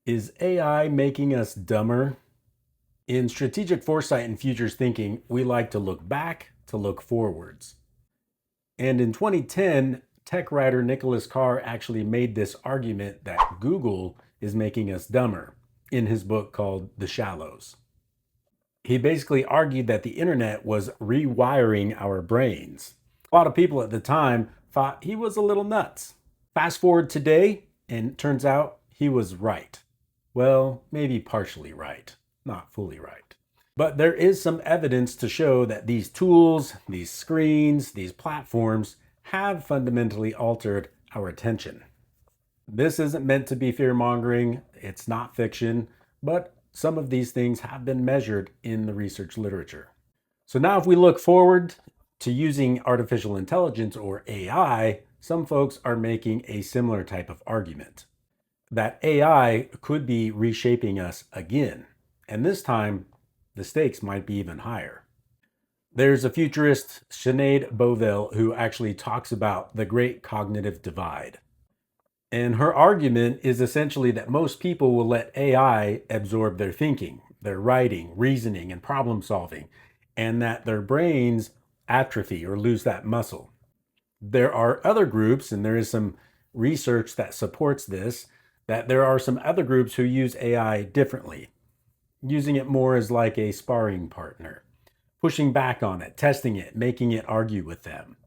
Is AI making us dumber? In strategic foresight and futures thinking, we like to look back to look forwards. And in 2010, tech writer Nicholas Carr actually made this argument that Google is making us dumber in his book called The Shallows. He basically argued that the internet was rewiring our brains. A lot of people at the time thought he was a little nuts. Fast forward today, and it turns out he was right. Well, maybe partially right, not fully right. But there is some evidence to show that these tools, these screens, these platforms have fundamentally altered our attention. This isn't meant to be fear mongering, it's not fiction, but some of these things have been measured in the research literature. So now, if we look forward to using artificial intelligence or AI, some folks are making a similar type of argument that AI could be reshaping us again. And this time, the stakes might be even higher. There's a futurist, Sinead Bovell, who actually talks about the great cognitive divide. And her argument is essentially that most people will let AI absorb their thinking, their writing, reasoning, and problem solving, and that their brains atrophy or lose that muscle. There are other groups, and there is some research that supports this, that there are some other groups who use AI differently, using it more as like a sparring partner, pushing back on it, testing it, making it argue with them.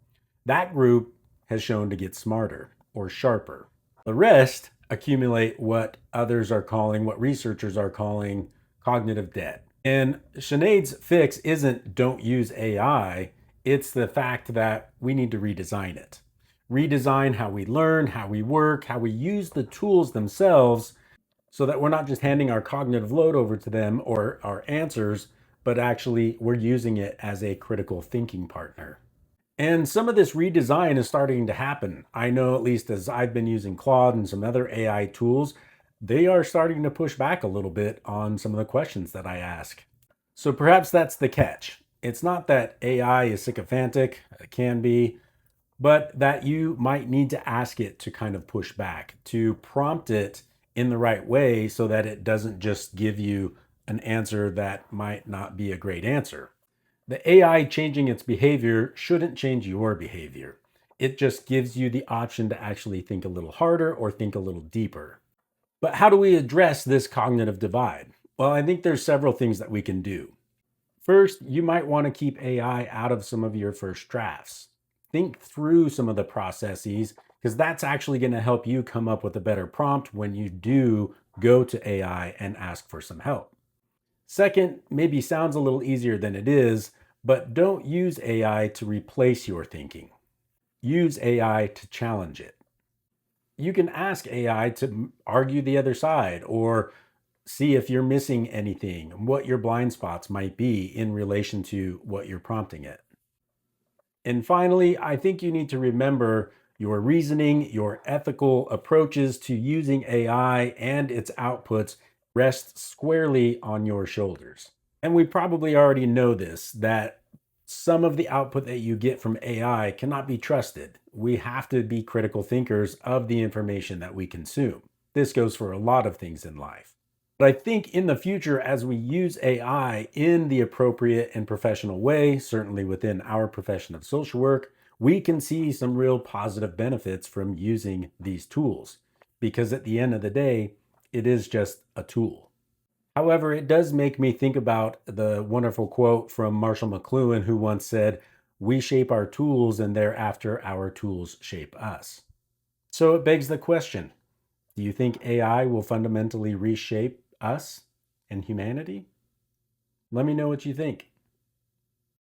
That group has shown to get smarter or sharper. The rest accumulate what others are calling, what researchers are calling cognitive debt. And Sinead's fix isn't don't use AI, it's the fact that we need to redesign it. Redesign how we learn, how we work, how we use the tools themselves so that we're not just handing our cognitive load over to them or our answers, but actually we're using it as a critical thinking partner. And some of this redesign is starting to happen. I know, at least as I've been using Claude and some other AI tools, they are starting to push back a little bit on some of the questions that I ask. So perhaps that's the catch. It's not that AI is sycophantic, it can be, but that you might need to ask it to kind of push back, to prompt it in the right way so that it doesn't just give you an answer that might not be a great answer. The AI changing its behavior shouldn't change your behavior. It just gives you the option to actually think a little harder or think a little deeper. But how do we address this cognitive divide? Well, I think there's several things that we can do. First, you might want to keep AI out of some of your first drafts. Think through some of the processes because that's actually going to help you come up with a better prompt when you do go to AI and ask for some help. Second, maybe sounds a little easier than it is, but don't use AI to replace your thinking. Use AI to challenge it. You can ask AI to argue the other side or see if you're missing anything, what your blind spots might be in relation to what you're prompting it. And finally, I think you need to remember your reasoning, your ethical approaches to using AI and its outputs rest squarely on your shoulders. And we probably already know this, that some of the output that you get from AI cannot be trusted. We have to be critical thinkers of the information that we consume. This goes for a lot of things in life. But I think in the future, as we use AI in the appropriate and professional way, certainly within our profession of social work, we can see some real positive benefits from using these tools. Because at the end of the day, it is just a tool. However, it does make me think about the wonderful quote from Marshall McLuhan, who once said, "We shape our tools and thereafter our tools shape us." So it begs the question, do you think AI will fundamentally reshape us and humanity? Let me know what you think.